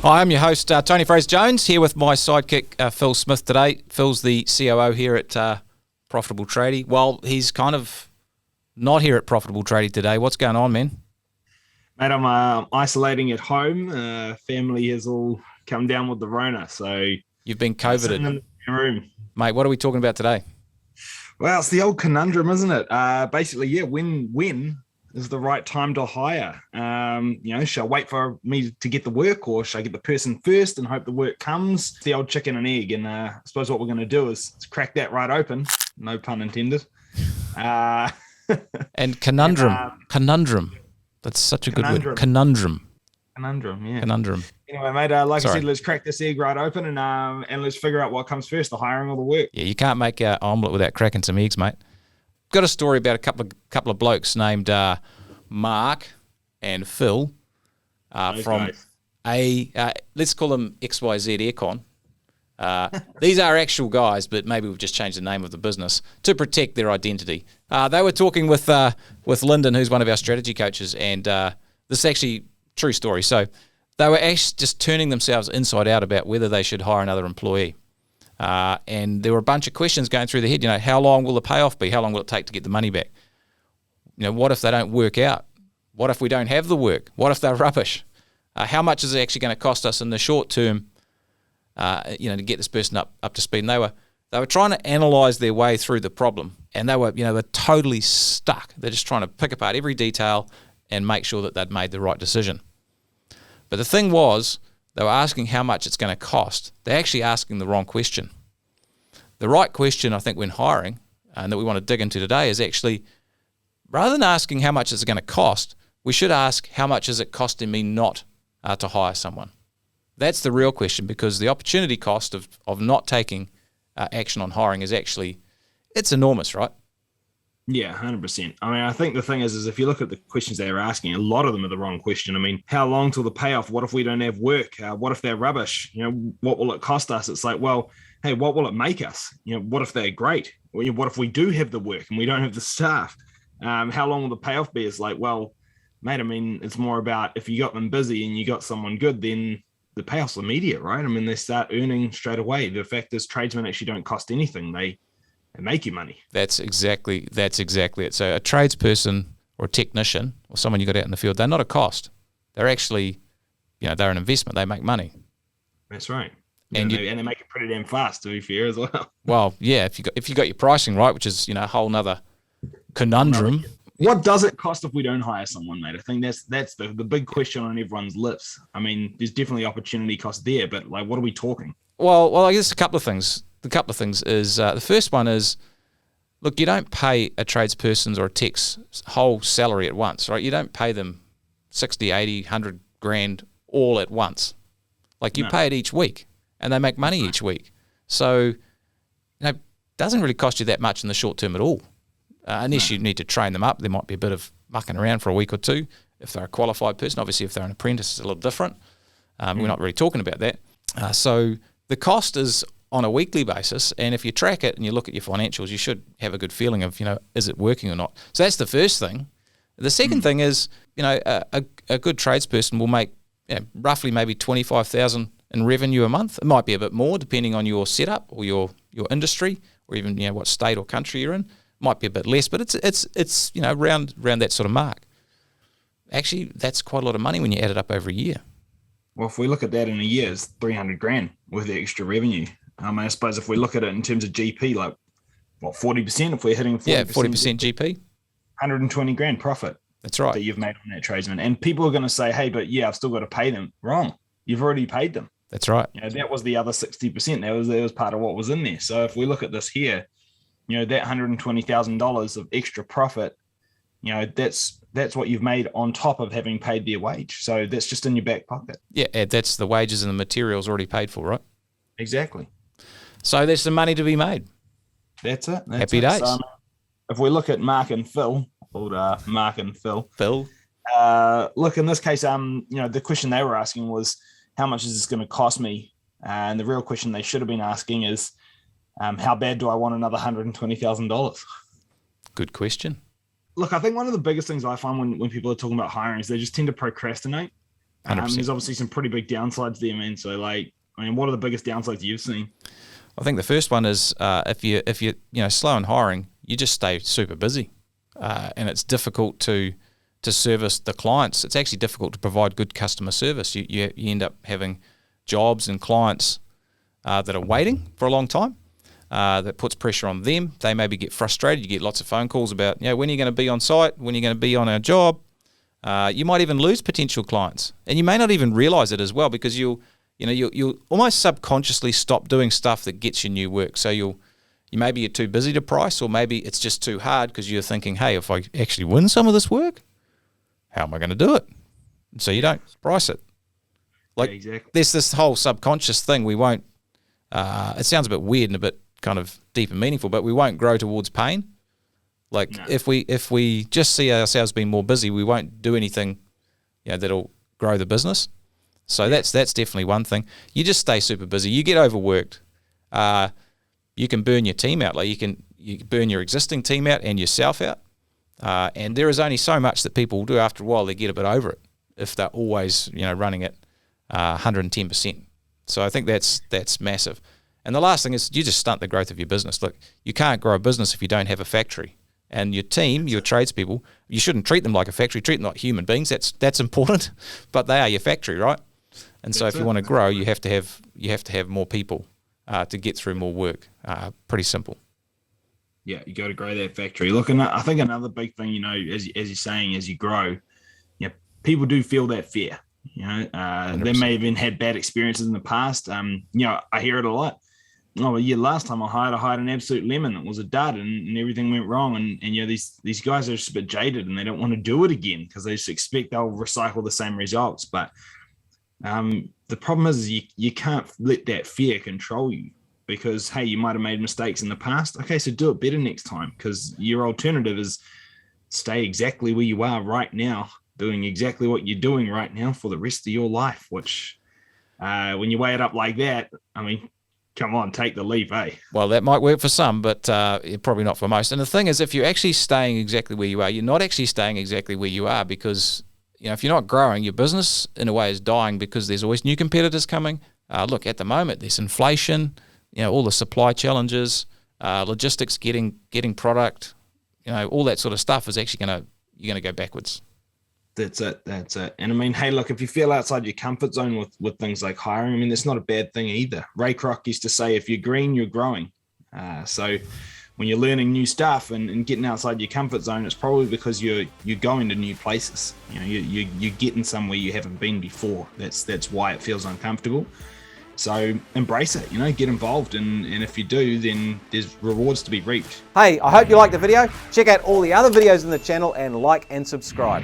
Hi, I'm your host, Tony Fraser-Jones, here with my sidekick, Phil Smith today. Phil's the COO here at Profitable Tradie. Well, he's kind of not here at Profitable Tradie today. What's going on, man? Mate, I'm isolating at home. Family has all come down with the Rona, so You've been sitting COVIDed. in the room. Mate, what are we talking about today? Well, it's the old conundrum, isn't it? Basically, yeah, when is the right time to hire? Should I wait for me to get the work, or should I get the person first and hope the work comes? It's the old chicken and egg, and I suppose what we're going to do is crack that right open. No pun intended. And conundrum. That's such a good word. Conundrum. Yeah. Conundrum. Anyway, mate, I said, let's crack this egg right open and let's figure out what comes first, the hiring or the work. Yeah, you can't make an omelette without cracking some eggs, mate. Got a story about a couple of blokes named Mark and Phil from let's call them XYZ Aircon. These are actual guys, but maybe we've just changed the name of the business to protect their identity. They were talking with Lyndon, who's one of our strategy coaches, and this is actually a true story. So they were actually just turning themselves inside out about whether they should hire another employee. And there were a bunch of questions going through their head. How long will the payoff be? How long will it take to get the money back? What if they don't work out? What if we don't have the work? What if they're rubbish? How much is it actually going to cost us in the short term? To get this person up to speed. And they were trying to analyse their way through the problem, and they're totally stuck. They're just trying to pick apart every detail and make sure that they'd made the right decision. But the thing was, they were asking how much it's going to cost. They're actually asking the wrong question. The right question, I think, when hiring, and that we want to dig into today, is actually, rather than asking how much is it going to cost, we should ask how much is it costing me not to hire someone. That's the real question, because the opportunity cost of not taking action on hiring is actually, it's enormous, right? Yeah, 100%. I mean, I think the thing is if you look at the questions they're asking, a lot of them are the wrong question. I mean, how long till the payoff? What if we don't have work? What if they're rubbish? What will it cost us? It's like, well, hey, what will it make us? What if they're great? What if we do have the work and we don't have the staff? How long will the payoff be? It's like, well, mate, I mean, it's more about if you got them busy and you got someone good, then the payoff's immediate, right? I mean, they start earning straight away. The fact is tradesmen actually don't cost anything. They make you money. That's exactly it. So a tradesperson or a technician or someone you got out in the field, they're not a cost. They're actually, they're an investment. They make money. That's right. And they make it pretty damn fast, to be fair, as well. Well, yeah, if you got your pricing right, which is a whole nother conundrum. What does it cost if we don't hire someone, mate? I think that's the big question on everyone's lips. I mean, there's definitely opportunity cost there, but like, what are we talking? Well, I guess a couple of things. The couple of things is the first one is, look, you don't pay a tradesperson's or a tech's whole salary at once, right? You don't pay them 60, 80, 100 grand all at once. Like, you pay it each week, and they make money each week. So, it doesn't really cost you that much in the short term at all. Unless you need to train them up. There might be a bit of mucking around for a week or two if they're a qualified person. Obviously, if they're an apprentice, it's a little different. We're not really talking about that. So the cost is on a weekly basis, and if you track it and you look at your financials, you should have a good feeling of, is it working or not. So that's the first thing. The second thing is, a good tradesperson will make roughly maybe 25,000 in revenue a month. It might be a bit more depending on your setup or your industry, or even what state or country you're in. Might be a bit less, but it's around that sort of mark. Actually, that's quite a lot of money when you add it up over a year. Well, if we look at that in a year, it's 300 grand with the extra revenue. I suppose if we look at it in terms of GP, like, what, 40%? If we're hitting 40%? Yeah, 40% GP. 120 grand profit. That's right. That you've made on that tradesman. And people are going to say, hey, but yeah, I've still got to pay them. Wrong. You've already paid them. That's right. That was the other 60%. That was part of what was in there. So if we look at this here, that $120,000 of extra profit, that's what you've made on top of having paid their wage. So that's just in your back pocket. Yeah, that's the wages and the materials already paid for, right? Exactly. So there's some money to be made. That's it. Happy days. So, if we look at Mark and Phil, Mark and Phil. Look, in this case, the question they were asking was, how much is this going to cost me? And the real question they should have been asking is, how bad do I want another $120,000? Good question. Look, I think one of the biggest things I find when people are talking about hiring is they just tend to procrastinate. There's obviously some pretty big downsides there, man. So like, I mean, what are the biggest downsides you've seen? I think the first one is if you're slow in hiring, you just stay super busy, and it's difficult to service the clients. It's actually difficult to provide good customer service. You end up having jobs and clients that are waiting for a long time. That puts pressure on them. They maybe get frustrated. You get lots of phone calls about, when are you going to be on site? When are you going to be on our job? You might even lose potential clients, and you may not even realize it as well, because you'll almost subconsciously stop doing stuff that gets you new work. So you maybe you're too busy to price, or maybe it's just too hard because you're thinking, hey, if I actually win some of this work, how am I going to do it? And so you don't price it. Like, exactly. There's this whole subconscious thing. We won't. It sounds a bit weird and a bit kind of deep and meaningful, but we won't grow towards pain. Like, no. if we just see ourselves being more busy, we won't do anything, that'll grow the business. So that's definitely one thing. You just stay super busy. You get overworked. You can burn your team out. Like, you burn your existing team out and yourself out. And there is only so much that people will do. After a while, they get a bit over it if they're always running at 110%. So I think that's massive. And the last thing is, you just stunt the growth of your business. Look, you can't grow a business if you don't have a factory. And your team, your tradespeople, you shouldn't treat them like a factory. Treat them like human beings. That's important, but they are your factory, right? And so if you want to grow, you have to have more people to get through more work. Pretty simple. Yeah, you got to grow that factory. Look, and I think another big thing, as you're saying, as you grow, people do feel that fear. They may have even had bad experiences in the past. I hear it a lot. Oh, well, last time I hired an absolute lemon. It was a dud, and everything went wrong. And these guys are just a bit jaded, and they don't want to do it again because they just expect they'll recycle the same results. But the problem is you can't let that fear control you, because, hey, you might have made mistakes in the past. Okay, so do it better next time, because your alternative is stay exactly where you are right now, doing exactly what you're doing right now for the rest of your life, which when you weigh it up like that, I mean, come on, take the leap, eh? Well, that might work for some, but probably not for most. And the thing is, if you're actually staying exactly where you are, you're not actually staying exactly where you are, because if you're not growing, your business in a way is dying, because there's always new competitors coming. Look, at the moment, there's inflation, all the supply challenges, logistics, getting product, all that sort of stuff is actually you're gonna go backwards. That's it. And I mean, hey, look, if you feel outside your comfort zone with things like hiring, I mean, that's not a bad thing either. Ray Kroc used to say, if you're green, you're growing. So when you're learning new stuff and getting outside your comfort zone, it's probably because you're going to new places. You're getting somewhere you haven't been before. That's why it feels uncomfortable. So embrace it, get involved. And if you do, then there's rewards to be reaped. Hey, I hope you liked the video. Check out all the other videos in the channel and like and subscribe.